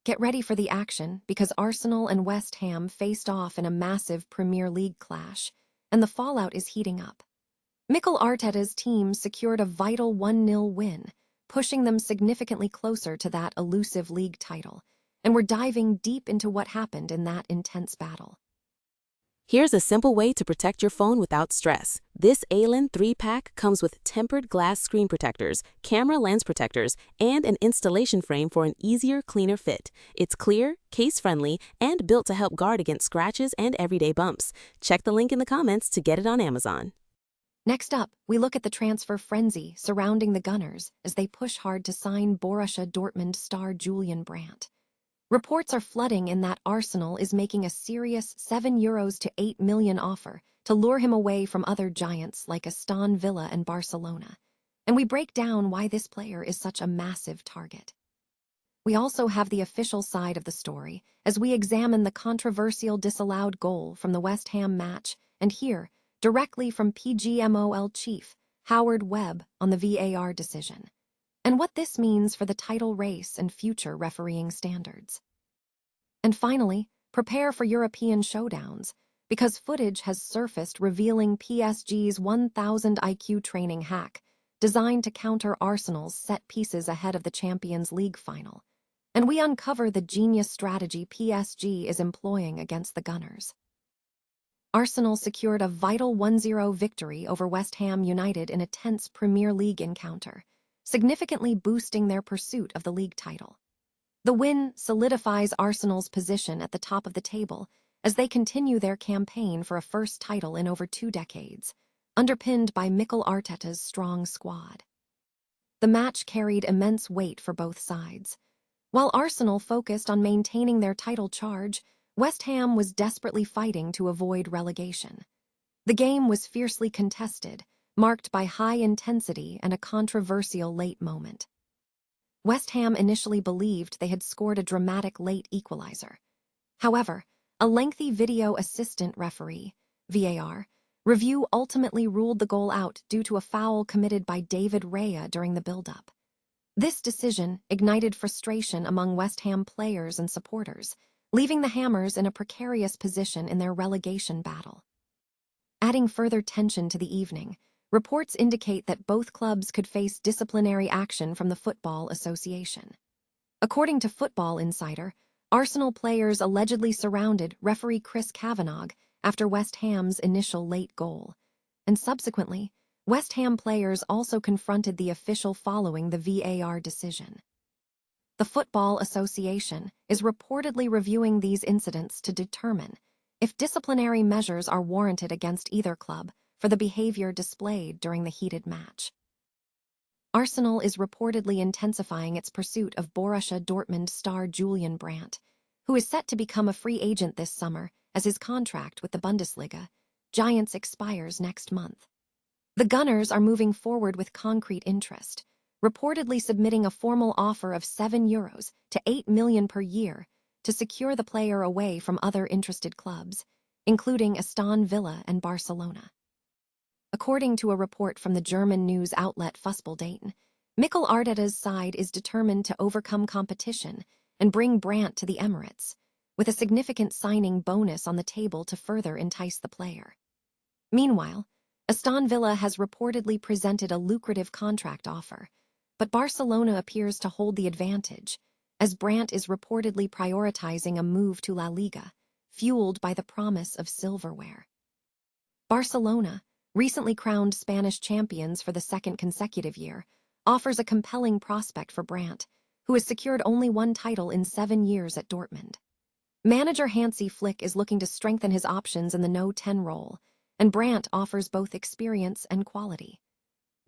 Get ready for the action because Arsenal and West Ham faced off in a massive Premier League clash, and the fallout is heating up. Mikel Arteta's team secured a vital 1-0 win, pushing them significantly closer to that elusive league title, and we're diving deep into what happened in that intense battle. Here's a simple way to protect your phone without stress. This ALEN 3-pack comes with tempered glass screen protectors, camera lens protectors, and an installation frame for an easier, cleaner fit. It's clear, case-friendly, and built to help guard against scratches and everyday bumps. Check the link in the comments to get it on Amazon. Next up, we look at the transfer frenzy surrounding the Gunners as they push hard to sign Borussia Dortmund star Julian Brandt. Reports are flooding in that Arsenal is making a serious €7 to €8 million offer to lure him away from other giants like Aston Villa and Barcelona. And we break down why this player is such a massive target. We also have the official side of the story as we examine the controversial disallowed goal from the West Ham match and hear directly from PGMOL chief Howard Webb on the VAR decision, and what this means for the title race and future refereeing standards. And finally, prepare for European showdowns, because footage has surfaced revealing PSG's 1000 IQ training hack designed to counter Arsenal's set pieces ahead of the Champions League final. And we uncover the genius strategy PSG is employing against the Gunners. Arsenal secured a vital 1-0 victory over West Ham United in a tense Premier League encounter, significantly boosting their pursuit of the league title. The win solidifies Arsenal's position at the top of the table as they continue their campaign for a first title in over 2 decades, underpinned by Mikel Arteta's strong squad. The match carried immense weight for both sides. While Arsenal focused on maintaining their title charge, West Ham was desperately fighting to avoid relegation. The game was fiercely contested, marked by high intensity and a controversial late moment. West Ham initially believed they had scored a dramatic late equalizer. However, a lengthy video assistant referee, VAR, review ultimately ruled the goal out due to a foul committed by David Raya during the build-up. This decision ignited frustration among West Ham players and supporters, leaving the Hammers in a precarious position in their relegation battle. Adding further tension to the evening, reports indicate that both clubs could face disciplinary action from the Football Association. According to Football Insider, Arsenal players allegedly surrounded referee Chris Kavanagh after West Ham's initial late goal, and subsequently, West Ham players also confronted the official following the VAR decision. The Football Association is reportedly reviewing these incidents to determine if disciplinary measures are warranted against either club for the behavior displayed during the heated match. Arsenal is reportedly intensifying its pursuit of Borussia Dortmund star Julian Brandt, who is set to become a free agent this summer as his contract with the Bundesliga Giants expires next month. The Gunners are moving forward with concrete interest, reportedly submitting a formal offer of €7 to €8 million per year to secure the player away from other interested clubs, including Aston Villa and Barcelona. According to a report from the German news outlet Fußballdaten, Mikel Arteta's side is determined to overcome competition and bring Brandt to the Emirates, with a significant signing bonus on the table to further entice the player. Meanwhile, Aston Villa has reportedly presented a lucrative contract offer, but Barcelona appears to hold the advantage, as Brandt is reportedly prioritizing a move to La Liga, fueled by the promise of silverware. Barcelona, recently crowned Spanish champions for the second consecutive year, offers a compelling prospect for Brandt, who has secured only one title in 7 years at Dortmund. Manager Hansi Flick is looking to strengthen his options in the No-10 role, and Brandt offers both experience and quality.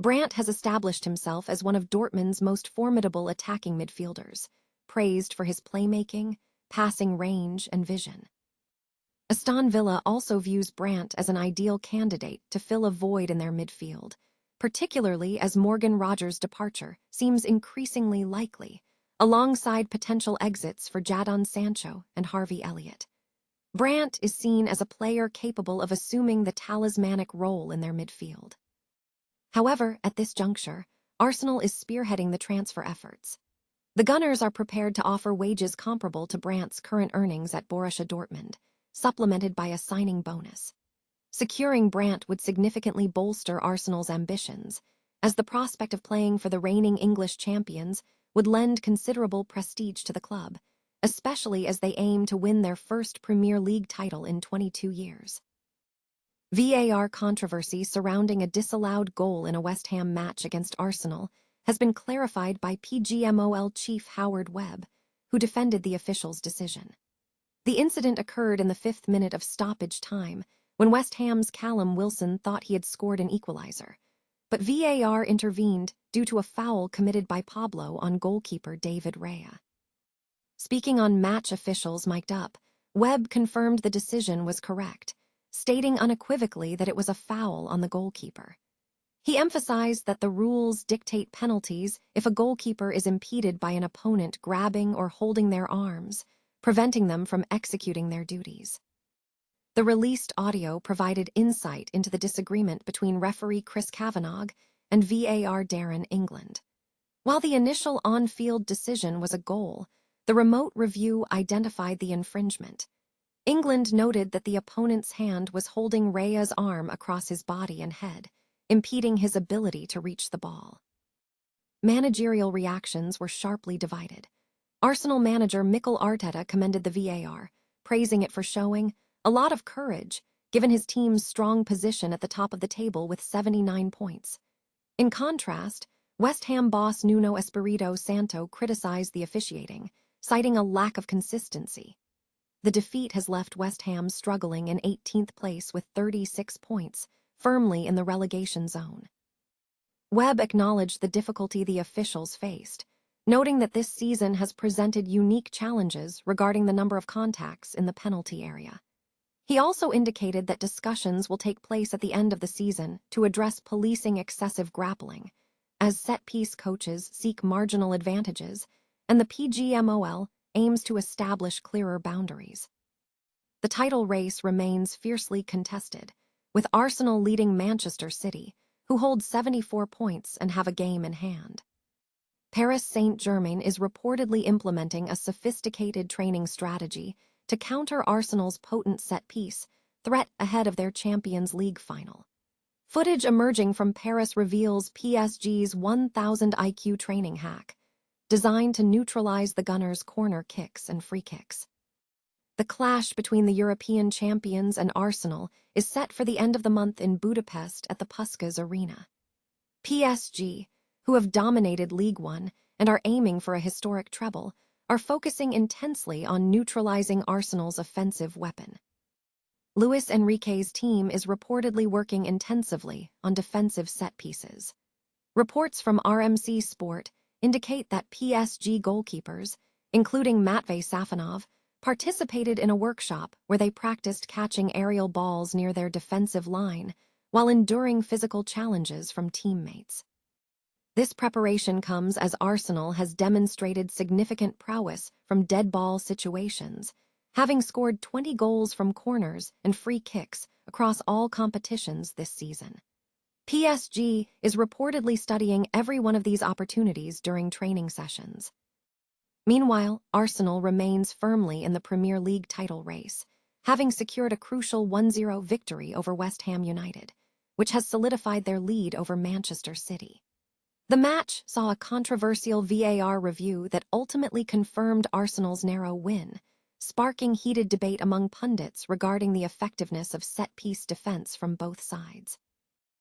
Brandt has established himself as one of Dortmund's most formidable attacking midfielders, praised for his playmaking, passing range, and vision. Aston Villa also views Brandt as an ideal candidate to fill a void in their midfield, particularly as Morgan Rogers' departure seems increasingly likely, alongside potential exits for Jadon Sancho and Harvey Elliott. Brandt is seen as a player capable of assuming the talismanic role in their midfield. However, at this juncture, Arsenal is spearheading the transfer efforts. The Gunners are prepared to offer wages comparable to Brandt's current earnings at Borussia Dortmund, supplemented by a signing bonus. Securing Brandt would significantly bolster Arsenal's ambitions, as the prospect of playing for the reigning English champions would lend considerable prestige to the club, especially as they aim to win their first Premier League title in 22 years. VAR controversy surrounding a disallowed goal in a West Ham match against Arsenal has been clarified by PGMOL chief Howard Webb, who defended the official's decision. The incident occurred in the 5th minute of stoppage time, when West Ham's Callum Wilson thought he had scored an equalizer, but VAR intervened due to a foul committed by Pablo on goalkeeper David Raya. Speaking on match officials mic'd up, Webb confirmed the decision was correct, stating unequivocally that it was a foul on the goalkeeper. He emphasized that the rules dictate penalties if a goalkeeper is impeded by an opponent grabbing or holding their arms, preventing them from executing their duties. The released audio provided insight into the disagreement between referee Chris Kavanagh and VAR Darren England. While the initial on-field decision was a goal, the remote review identified the infringement. England noted that the opponent's hand was holding Raya's arm across his body and head, impeding his ability to reach the ball. Managerial reactions were sharply divided. Arsenal manager Mikel Arteta commended the VAR, praising it for showing a lot of courage, given his team's strong position at the top of the table with 79 points. In contrast, West Ham boss Nuno Espirito Santo criticized the officiating, citing a lack of consistency. The defeat has left West Ham struggling in 18th place with 36 points, firmly in the relegation zone. Webb acknowledged the difficulty the officials faced, noting that this season has presented unique challenges regarding the number of contacts in the penalty area. He also indicated that discussions will take place at the end of the season to address policing excessive grappling, as set-piece coaches seek marginal advantages, and the PGMOL aims to establish clearer boundaries. The title race remains fiercely contested, with Arsenal leading Manchester City, who hold 74 points and have a game in hand. Paris Saint-Germain is reportedly implementing a sophisticated training strategy to counter Arsenal's potent set-piece threat ahead of their Champions League final. Footage emerging from Paris reveals PSG's 1000 IQ training hack, designed to neutralize the Gunners' corner kicks and free kicks. The clash between the European champions and Arsenal is set for the end of the month in Budapest at the Puskás Arena. PSG, who have dominated League One and are aiming for a historic treble, are focusing intensely on neutralizing Arsenal's offensive weapon. Luis Enrique's team is reportedly working intensively on defensive set pieces. Reports from RMC Sport indicate that PSG goalkeepers, including Matvei Safonov, participated in a workshop where they practiced catching aerial balls near their defensive line while enduring physical challenges from teammates. This preparation comes as Arsenal has demonstrated significant prowess from dead ball situations, having scored 20 goals from corners and free kicks across all competitions this season. PSG is reportedly studying every one of these opportunities during training sessions. Meanwhile, Arsenal remains firmly in the Premier League title race, having secured a crucial 1-0 victory over West Ham United, which has solidified their lead over Manchester City. The match saw a controversial VAR review that ultimately confirmed Arsenal's narrow win, sparking heated debate among pundits regarding the effectiveness of set-piece defense from both sides.